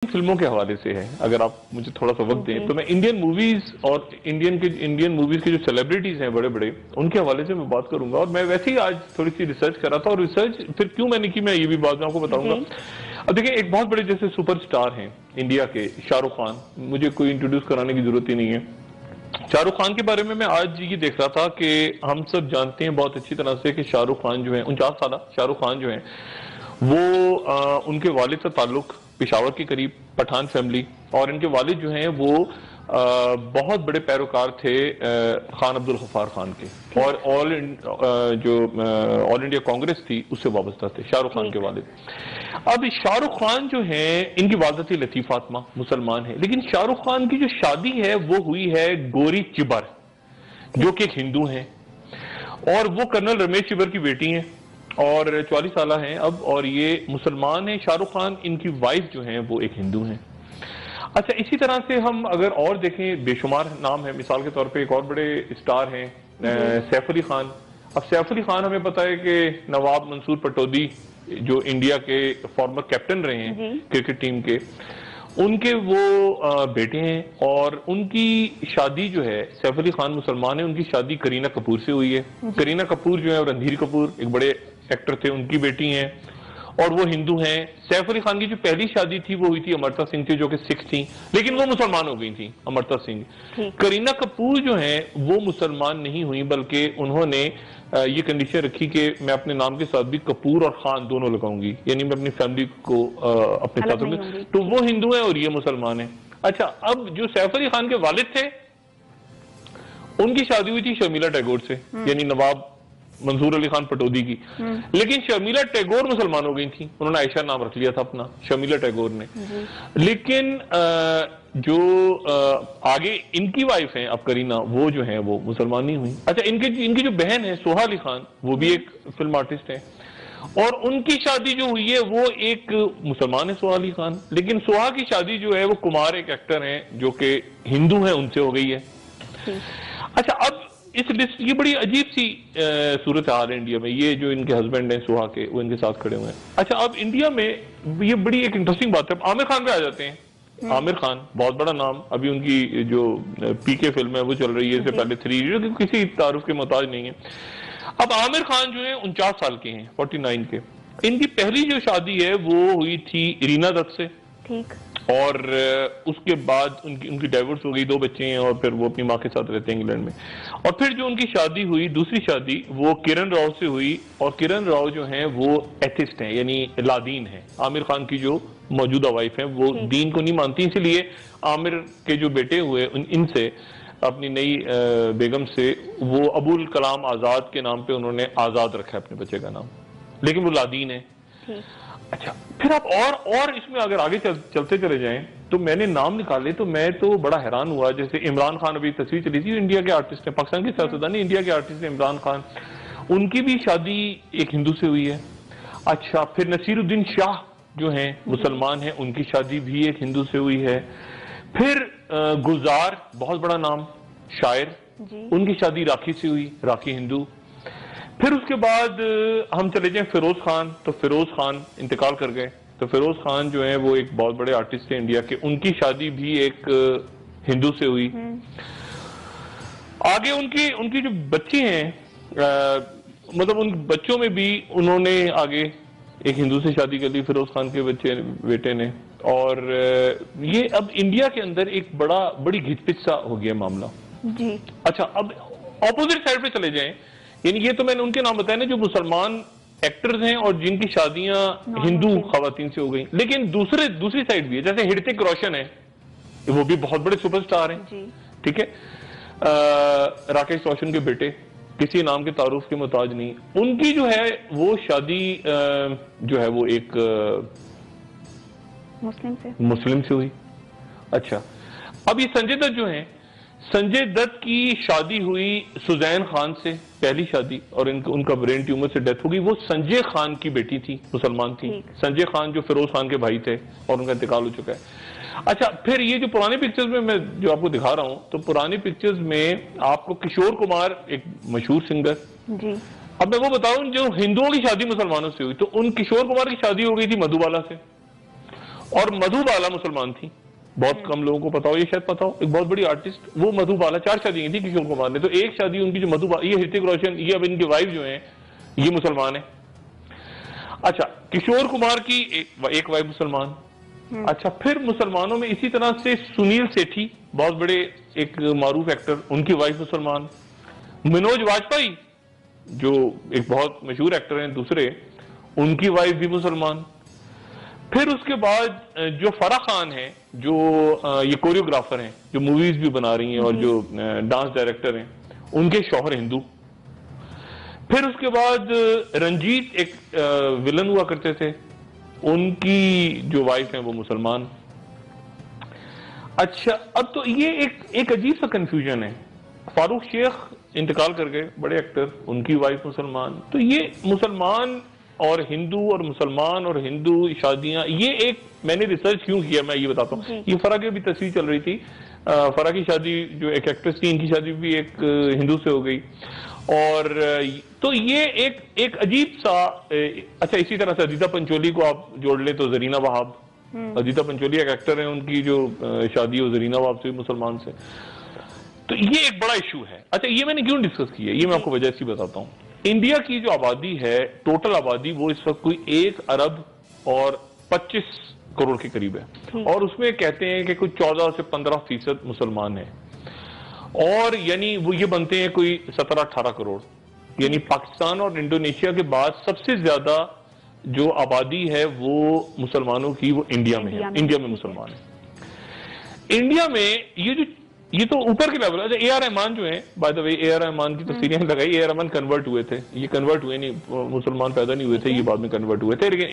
फिल्मों के हवाले से है, अगर आप मुझे थोड़ा सा वक्त दें तो मैं इंडियन मूवीज और इंडियन मूवीज के जो सेलिब्रिटीज हैं बड़े बड़े, उनके हवाले से मैं बात करूंगा। और मैं वैसे ही आज थोड़ी सी रिसर्च कर रहा था, और रिसर्च फिर क्यों मैंने की मैं ये भी बात मैं आपको बताऊंगा। अब देखिए, एक बहुत बड़े जैसे सुपरस्टार हैं इंडिया के शाहरुख खान, मुझे कोई इंट्रोड्यूस कराने की जरूरत ही नहीं है। शाहरुख खान के बारे में मैं आज ये देख रहा था कि हम सब जानते हैं बहुत अच्छी तरह से कि शाहरुख खान जो है 49 साल शाहरुख खान जो है वो उनके वालिद से ताल्लुक पेशावर के करीब पठान फैमिली, और इनके वालिद जो हैं वो बहुत बड़े पैरोकार थे खान अब्दुल गफ्फार खान के, और ऑल इंडिया कांग्रेस थी उससे वाबस्ता थे शाहरुख खान के वालिद। अब शाहरुख खान जो हैं इनकी वालदा थी लतीफ फातिमा, मुसलमान है, लेकिन शाहरुख खान की जो शादी है वो हुई है गोरी चिबर, जो कि एक हिंदू हैं, और वो कर्नल रमेश चिबर की बेटी हैं और 44 साल हैं अब, और ये मुसलमान हैं शाहरुख खान। इनकी वाइफ जो हैं वो एक हिंदू हैं। अच्छा, इसी तरह से हम अगर और देखें, बेशुमार नाम है। मिसाल के तौर पे एक और बड़े स्टार हैं सैफ अली खान। अब सैफ अली खान हमें पता है कि नवाब मंसूर पटौदी जो इंडिया के फॉर्मर कैप्टन रहे हैं क्रिकेट टीम के, उनके वो बेटे हैं, और उनकी शादी जो है, सैफ अली खान मुसलमान है, उनकी शादी करीना कपूर से हुई है। करीना कपूर जो है रणधीर कपूर एक बड़े एक्टर थे, उनकी बेटी हैं, और वो हिंदू हैं। सैफ अली खान की जो पहली शादी थी वो हुई थी अमृता सिंह थी, जो कि सिख थी, लेकिन वो मुसलमान हो गई थी अमृता सिंह। करीना कपूर जो है वो मुसलमान नहीं हुई, बल्कि उन्होंने ये कंडीशन रखी कि मैं अपने नाम के साथ भी कपूर और खान दोनों लगाऊंगी, यानी मैं अपनी फैमिली को अपने साथ रखूंगी। तो वो हिंदू है और ये मुसलमान है। अच्छा, अब जो सैफ अली खान के वालिद थे उनकी शादी हुई थी शर्मिला टैगोर से, यानी नवाब मंसूर अली खान पटौदी की, लेकिन शर्मिला टैगोर मुसलमान हो गई थी, उन्होंने आयशा नाम रख लिया था अपना, शर्मिला टैगोर ने। लेकिन जो आगे इनकी वाइफ हैं अब करीना, वो जो है वो मुसलमान नहीं हुई। अच्छा, इनकी जो बहन है सोहा अली खान, वो भी एक फिल्म आर्टिस्ट है, और उनकी शादी जो हुई है वो एक मुसलमान है सोहा अली खान, लेकिन सोहा की शादी जो है वो कुमार एक एक्टर हैं जो कि हिंदू है, उनसे हो गई है। अच्छा, अब इस लिस्ट, ये बड़ी अजीब सी सूरत हाल है इंडिया में। ये जो इनके हस्बैंड हैं सोहा के, वो इनके साथ खड़े हुए हैं। अच्छा, अब इंडिया में ये बड़ी एक इंटरेस्टिंग बात है। आमिर खान पे आ जाते हैं। आमिर खान बहुत बड़ा नाम, अभी उनकी जो पीके फिल्म है वो चल रही है, इससे पहले 3 जो कि किसी तारुफ के मोहताज नहीं है। अब आमिर खान जो है 49 साल के हैं, 49 के। इनकी पहली जो शादी है वो हुई थी रीना दत्त से, ठीक, और उसके बाद उनकी डाइवोर्स हो गई, 2 बच्चे हैं, और फिर वो अपनी माँ के साथ रहते हैं इंग्लैंड में। और फिर जो उनकी शादी हुई, दूसरी शादी, वो किरण राव से हुई, और किरण राव जो हैं वो एथिस्ट हैं, यानी लादीन हैं। आमिर खान की जो मौजूदा वाइफ है वो दीन को नहीं मानती, इसलिए आमिर के जो बेटे हुए इनसे, अपनी नई बेगम से, वो अबुल कलाम आजाद के नाम पे उन्होंने आजाद रखा है अपने बच्चे का नाम, लेकिन वो लादीन है। अच्छा, फिर आप और इसमें अगर आगे चलते चले जाएं तो मैंने नाम निकाले तो मैं तो बड़ा हैरान हुआ। जैसे इमरान खान, अभी तस्वीर चली थी, इंडिया के आर्टिस्ट हैं, पाकिस्तान के सियासतदान, इंडिया के आर्टिस्ट हैं इमरान खान, उनकी भी शादी एक हिंदू से हुई है। अच्छा, फिर नसीरुद्दीन शाह जो हैं मुसलमान हैं, उनकी शादी भी एक हिंदू से हुई है। फिर गुलजार, बहुत बड़ा नाम, शायर, उनकी शादी राखी से हुई, राखी हिंदू। फिर उसके बाद हम चले जाएं फिरोज खान, तो फिरोज खान इंतकाल कर गए, तो फिरोज खान जो है वो एक बहुत बड़े आर्टिस्ट थे इंडिया के, उनकी शादी भी एक हिंदू से हुई। आगे उनकी जो बच्चे हैं, मतलब उन बच्चों में भी उन्होंने आगे एक हिंदू से शादी कर ली, फिरोज खान के बेटे ने। और ये अब इंडिया के अंदर एक बड़ी घिचपिच सा हो गया मामला जी। अच्छा, अब ऑपोजिट साइड पे चले जाएं, यानी ये तो मैंने उनके नाम बताए ना जो मुसलमान एक्टर्स हैं और जिनकी शादियां हिंदू खवातीन से हो गई, लेकिन दूसरी साइड भी है। जैसे ऋतिक रोशन है, वो भी बहुत बड़े सुपरस्टार हैं, ठीक है, राकेश रोशन के बेटे, किसी नाम के तारुफ के मोहताज नहीं। उनकी जो है वो शादी जो है वो एक मुस्लिम से हुई। अच्छा, अब ये संजय दत्त जो है, संजय दत्त की शादी हुई सुजैन खान से, पहली शादी, और उनका ब्रेन ट्यूमर से डेथ हो गई। वो संजय खान की बेटी थी, मुसलमान थी, संजय खान जो फिरोज खान के भाई थे, और उनका इंतकाल हो चुका है। अच्छा, फिर ये जो पुराने पिक्चर्स में मैं जो आपको दिखा रहा हूं, तो पुराने पिक्चर्स में आपको किशोर कुमार, एक मशहूर सिंगर जी। अब मैं वो बताऊं, जो हिंदुओं की शादी मुसलमानों से हुई, तो उन किशोर कुमार की शादी हो गई थी मधुबाला से, और मधुबाला मुसलमान थी, बहुत कम लोगों को पता हो, ये शायद पता हो, एक बहुत बड़ी आर्टिस्ट, वो मधुबाला, 4 शादी थी किशोर कुमार ने, तो एक शादी उनकी जो मधुबाला, ये ऋतिक रोशन, ये अब इनकी वाइफ जो है ये मुसलमान है। अच्छा, किशोर कुमार की एक वाइफ मुसलमान। अच्छा, फिर मुसलमानों में इसी तरह से सुनील सेठी, बहुत बड़े एक मारूफ एक्टर, उनकी वाइफ मुसलमान। मनोज वाजपेयी जो एक बहुत मशहूर एक्टर हैं दूसरे, उनकी वाइफ भी मुसलमान। फिर उसके बाद जो फराह खान है, जो ये कोरियोग्राफर हैं, जो मूवीज भी बना रही हैं और जो डांस डायरेक्टर हैं, उनके शौहर हिंदू। फिर उसके बाद रंजीत एक विलन हुआ करते थे, उनकी जो वाइफ है वो मुसलमान। अच्छा, अब तो ये एक अजीब सा कंफ्यूजन है। फारूक शेख इंतकाल कर गए, बड़े एक्टर, उनकी वाइफ मुसलमान। तो ये मुसलमान और हिंदू और मुसलमान और हिंदू शादियां, ये एक मैंने रिसर्च क्यों किया मैं ये बताता हूँ। ये फराह की भी तस्वीर चल रही थी, फराह की शादी जो एक एक्ट्रेस थी, इनकी शादी भी एक हिंदू से हो गई। और तो ये एक अजीब सा। अच्छा, इसी तरह से अदीता पंचोली को आप जोड़ ले तो जरीना वहाब, अदीता पंचोली एक एक्टर है, उनकी जो शादी है जरीना वहाब से, मुसलमान से। तो ये एक बड़ा इशू है। अच्छा, ये मैंने क्यों डिस्कस किया, ये मैं आपको वजह से बताता हूँ। इंडिया की जो आबादी है, टोटल आबादी, वो इस वक्त कोई 1 अरब और 25 करोड़ के करीब है, और उसमें कहते हैं कि कोई 14 से 15% मुसलमान है, और यानी वो ये बनते हैं कोई 17-18 करोड़। यानी पाकिस्तान और इंडोनेशिया के बाद सबसे ज्यादा जो आबादी है वो मुसलमानों की, वो इंडिया में है। इंडिया में मुसलमान है। इंडिया में ये तो ऊपर के लेवल है। ए आर रहमान जो है, by the way, A R Rahman की तस्वीरें लगाई, ए आर रहमान कन्वर्ट हुए थे, ये कन्वर्ट हुए नहीं, मुसलमान पैदा नहीं हुए थे, ये बाद में कन्वर्ट हुए थे। लेकिन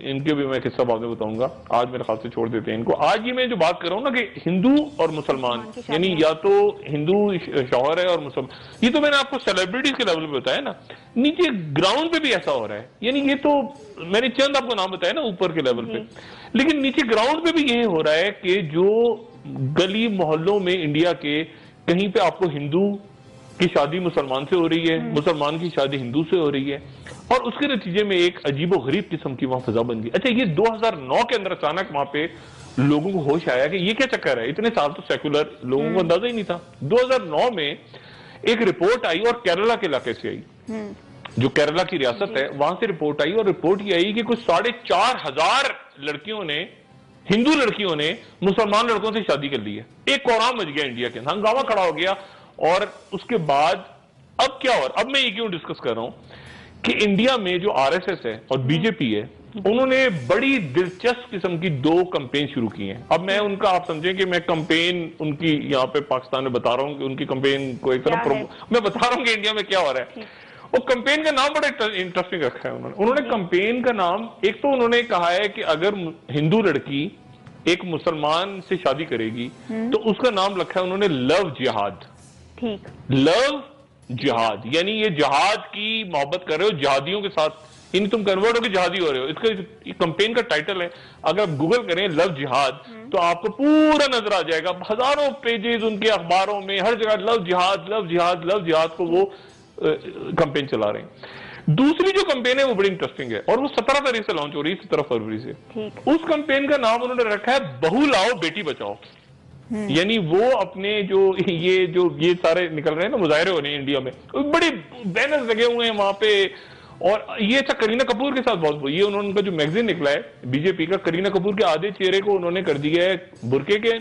इनके भी मैं किस्सा बाद में बताऊंगा, आज मेरे ख्याल से छोड़ देते हैं इनको। आज ये मैं जो बात कर रहा हूँ ना कि हिंदू और मुसलमान, यानी या तो हिंदू शौहर है और मुसलमान, ये तो मैंने आपको सेलिब्रिटीज के लेवल पे बताया ना, नीचे ग्राउंड पे भी ऐसा हो रहा है। यानी ये तो मैंने चंद आपको नाम बताया ना ऊपर के लेवल पे, लेकिन नीचे ग्राउंड पे भी यही हो रहा है कि जो गली मोहल्लों में इंडिया के कहीं पे आपको हिंदू की शादी मुसलमान से हो रही है, मुसलमान की शादी हिंदू से हो रही है, और उसके नतीजे में एक अजीबो गरीब किस्म की वहां फजा बन गई। अच्छा, ये 2009 के अंदर अचानक वहां पे लोगों को होश आया कि ये क्या चक्कर है, इतने साल तो सेकुलर, लोगों को अंदाजा ही नहीं था। 2009 में एक रिपोर्ट आई, और केरला के इलाके से आई, जो केरला की रियासत है, वहां से रिपोर्ट आई, और रिपोर्ट ये आई कि कुछ 4,500 लड़कियों ने, हिंदू लड़कियों ने मुसलमान लड़कों से शादी कर ली है। एक कोहराम मच गया इंडिया के अंदर, हंगामा खड़ा हो गया। और उसके बाद अब क्या हो रहा है, अब मैं ये क्यों डिस्कस कर रहा हूं कि इंडिया में जो आरएसएस है और बीजेपी है, उन्होंने बड़ी दिलचस्प किस्म की 2 कैंपेन शुरू की हैं। अब मैं उनका, आप समझें कि मैं कैंपेन उनकी यहाँ पे पाकिस्तान में बता रहा हूं कि उनकी कैंपेन को एक तरफ मैं बता रहा हूं कि इंडिया में क्या हो रहा है। वो कैंपेन का नाम बड़ा इंटरेस्टिंग रखा है उन्होंने कैंपेन का नाम, एक तो उन्होंने कहा है कि अगर हिंदू लड़की एक मुसलमान से शादी करेगी तो उसका नाम रखा है उन्होंने लव जिहाद। ठीक, लव जिहाद, यानी ये जिहाद की मोहब्बत कर रहे हो जिहादियों के साथ, यानी तुम कन्वर्ट होकर जिहादी हो रहे हो। इसका कैंपेन का टाइटल है, अगर आप गूगल करें लव जिहाद तो आपको पूरा नजर आ जाएगा, हजारों पेजेस उनके अखबारों में, हर जगह लव जिहाद, लव जिहाद, लव जिहाद को वो कैंपेन चला रहे हैं। दूसरी जो कैंपेन है वो बड़ी इंटरेस्टिंग है, और वो 17 तारीख से लॉन्च हो रही है, 17 फरवरी से। उस कैंपेन का नाम उन्होंने रखा है बहू लाओ बेटी बचाओ। यानी वो अपने ये सारे निकल रहे हैं ना, मुजाहरे हो रहे हैं इंडिया में, बड़े बैनर्स लगे हुए हैं वहां पे। और ये अच्छा, करीना कपूर के साथ बहुत, ये उनका जो मैगजीन निकला है बीजेपी का, करीना कपूर के आधे चेहरे को उन्होंने कर दिया है बुरके के,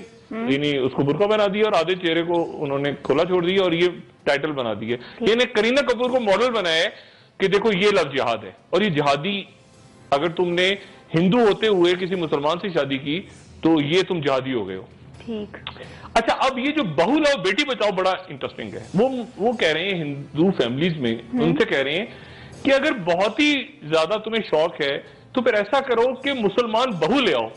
यानी उसको बुरका बना दिया, और आधे चेहरे को उन्होंने खुला छोड़ दिया, और ये टाइटल बना दिया। यानी करीना कपूर को मॉडल बनाया है कि देखो ये लव जिहाद है, और ये जिहादी, अगर तुमने हिंदू होते हुए किसी मुसलमान से शादी की तो ये तुम जिहादी हो गए हो। ठीक। अच्छा, अब ये जो बहू लाओ बेटी बचाओ बड़ा इंटरेस्टिंग है। वो कह रहे हैं हिंदू फैमिलीज में, उनसे कह रहे हैं कि अगर बहुत ही ज्यादा तुम्हें शौक है तो फिर ऐसा करो कि मुसलमान बहू ले आओ,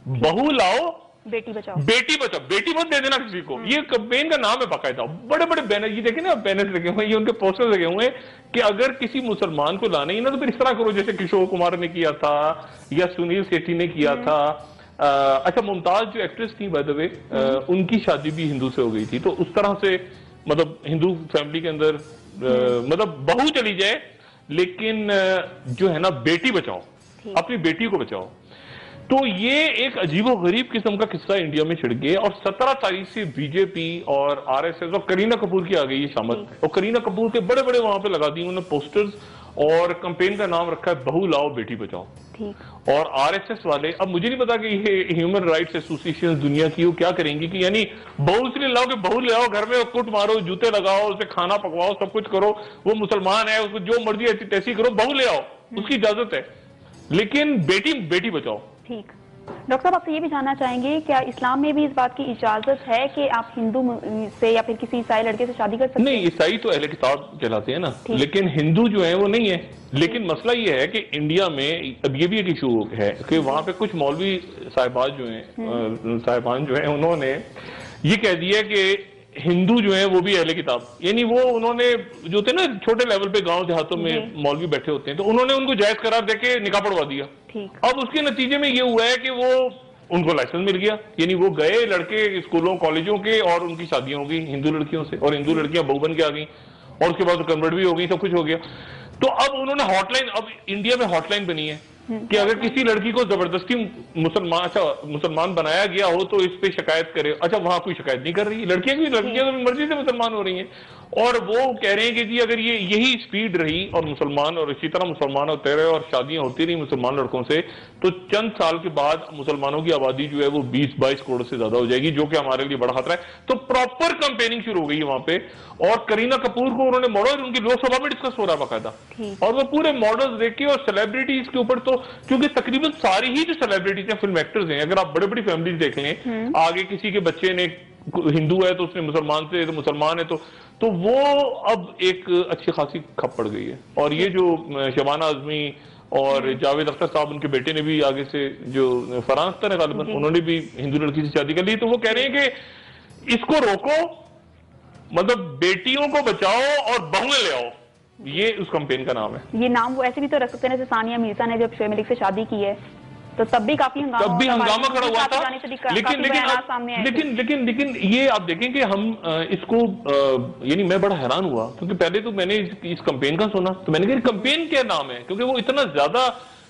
बहू लाओ बेटी बचाओ, बेटी बचाओ, बेटी मत दे देना किसी को। ये कैंपेन का नाम है बाकायदा, बड़े बड़े बैनर, ये देखे ना बैनर लगे हुए, ये उनके पोस्टर लगे हुए हैं कि अगर किसी मुसलमान को लाना ही ना तो फिर इस तरह करो जैसे किशोर कुमार ने किया था या सुनील सेठी ने किया था। अच्छा, मुमताज जो एक्ट्रेस थी बाय द वे, उनकी शादी भी हिंदू से हो गई थी। तो उस तरह से मतलब हिंदू फैमिली के अंदर मतलब बहू चली जाए, लेकिन जो है ना बेटी बचाओ, अपनी बेटी को बचाओ। तो ये एक अजीबोगरीब किस्म का किस्सा इंडिया में छिड़ गया और 17 तारीख से बीजेपी और आरएसएस और करीना कपूर की आ गई है शामत। और करीना कपूर के बड़े बड़े वहां पे लगा दिए उन्होंने पोस्टर्स और कैंपेन का नाम रखा है बहू लाओ बेटी बचाओ। और आरएसएस वाले, अब मुझे नहीं पता कि ये ह्यूमन राइट्स एसोसिएशन दुनिया की वो क्या करेंगी कि यानी बहू इसलिए लाओ कि बहू ले आओ, घर में कुट मारो, जूते लगाओ, उसे खाना पकवाओ, सब कुछ करो, वो मुसलमान है, उसको जो मर्जी ऐसी तैसी करो, बहू ले आओ, उसकी इजाजत है, लेकिन बेटी बेटी बचाओ। ठीक। डॉक्टर साहब आपसे ये भी जानना चाहेंगे, क्या इस्लाम में भी इस बात की इजाजत है कि आप हिंदू से या फिर किसी ईसाई लड़के से शादी कर सकते हैं? नहीं, ईसाई तो अहले किताब कहलाते हैं ना, लेकिन हिंदू जो है वो नहीं है। लेकिन मसला ये है कि इंडिया में अब ये भी एक इशू है कि वहां पे कुछ मौलवी साहिबान जो है उन्होंने ये कह दिया कि हिंदू जो है वो भी अहले किताब, यानी वो उन्होंने जो थे ना छोटे लेवल पे गांव देहातों में मौलवी बैठे होते हैं, तो उन्होंने उनको जायज करार देके निकाह पढ़वा दिया। अब उसके नतीजे में ये हुआ है कि वो उनको लाइसेंस मिल गया, यानी वो गए लड़के स्कूलों कॉलेजों के और उनकी शादियां हो गई हिंदू लड़कियों से, और हिंदू लड़कियां बहू बन के आ गई और उसके बाद कन्वर्ट भी हो गई, सब कुछ हो गया। तो अब उन्होंने हॉटलाइन, अब इंडिया में हॉटलाइन बनी है कि अगर किसी लड़की को जबरदस्ती मुसलमान बनाया गया हो तो इस पे शिकायत करे। अच्छा, वहां कोई शिकायत नहीं कर रही, लड़कियां की मर्जी से मुसलमान हो रही हैं, और वो कह रहे हैं कि जी अगर ये यही स्पीड रही और मुसलमान और इसी तरह मुसलमान होते रहे और शादियां होती रही मुसलमान लड़कों से, तो चंद साल के बाद मुसलमानों की आबादी जो है वो 20-22 करोड़ से ज्यादा हो जाएगी, जो कि हमारे लिए बड़ा खतरा है। तो प्रॉपर कैंपेनिंग शुरू हो गई है वहां पे, और करीना कपूर को उन्होंने मॉडल उनकी लोकसभा में डिस्कस हो रहा है बाकायदा, और वो पूरे मॉडल्स देख के और सेलिब्रिटीज के ऊपर, तो क्योंकि तकरीबन सारी ही जो सेलिब्रिटीज हैं फिल्म एक्टर्स हैं, अगर आप बड़ी बड़ी फैमिलीज देख लें, आगे किसी के बच्चे ने हिंदू है तो उसने मुसलमान है तो वो अब एक अच्छी खासी खप पड़ गई है। और ये जो शबाना आजमी और जावेद अख्तर साहब, उनके बेटे ने भी आगे से, जो फरहान अख्तर है गालिबन, उन्होंने भी हिंदू लड़की से शादी कर ली, तो वो कह रहे हैं कि इसको रोको, मतलब बेटियों को बचाओ और बहुएं ले आओ, ये उस कैंपेन का नाम है। ये नाम वो ऐसे भी तो रख सकते हैं, जैसे सानिया मिर्जा ने जब शोएब मलिक से शादी की है तो तब भी काफी हंगामा खड़ा हुआ था। लेकिन ये आप देखें कि हम इसको यानी मैं बड़ा हैरान हुआ, क्योंकि पहले तो मैंने इस कैंपेन का सुना तो मैंने कहा कैंपेन क्या नाम है, क्योंकि वो इतना ज्यादा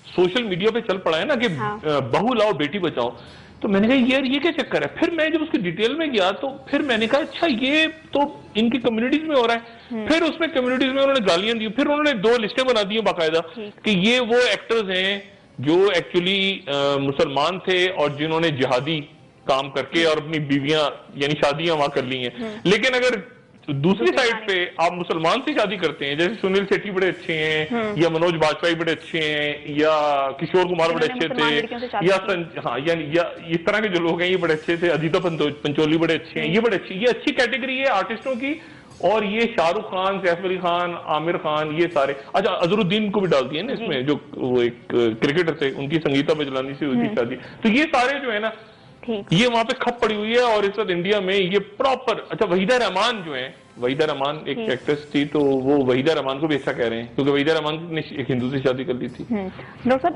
सोशल मीडिया पे चल पड़ा है ना कि बहू लाओ बेटी बचाओ। तो मैंने कहा यार ये क्या चक्कर है। फिर मैं जब उसकी डिटेल में गया तो फिर मैंने कहा अच्छा ये तो इनकी कम्युनिटीज में हो रहा है। फिर उसमें कम्युनिटीज में उन्होंने गालियां दी, फिर उन्होंने 2 लिस्टें बना दी बाकायदा कि ये वो एक्टर्स हैं जो एक्चुअली मुसलमान थे और जिन्होंने जिहादी काम करके और अपनी बीवियां यानी शादियां वहां कर ली हैं। लेकिन अगर दूसरी साइड पे आप मुसलमान से शादी करते हैं, जैसे सुनील शेट्टी बड़े अच्छे हैं, या मनोज बाजपेयी बड़े अच्छे हैं, या किशोर कुमार बड़े अच्छे थे, या इस तरह के जो लोग हैं ये बड़े अच्छे थे, अदिता पंचोली बड़े अच्छे हैं, ये बड़े अच्छे, ये अच्छी कैटेगरी है आर्टिस्टों की। और ये शाहरुख खान, सैफ अली खान, आमिर खान, ये सारे, अच्छा अजहरुद्दीन को भी डाल दिए ना इसमें, जो वो एक क्रिकेटर थे, उनकी संगीता बजलानी से हुई थी शादी। तो ये सारे जो है ना ये वहां पे खप पड़ी हुई है। और इस वक्त इंडिया में ये प्रॉपर, अच्छा वहीदा रहमान जो है, वहीदा रहमान एक एक्ट्रेस थी, तो वो वहीदा रहमान को भी अच्छा कह रहे हैं क्योंकि वहीदा रहमान ने एक हिंदू से शादी कर ली थी। डॉक्टर साहब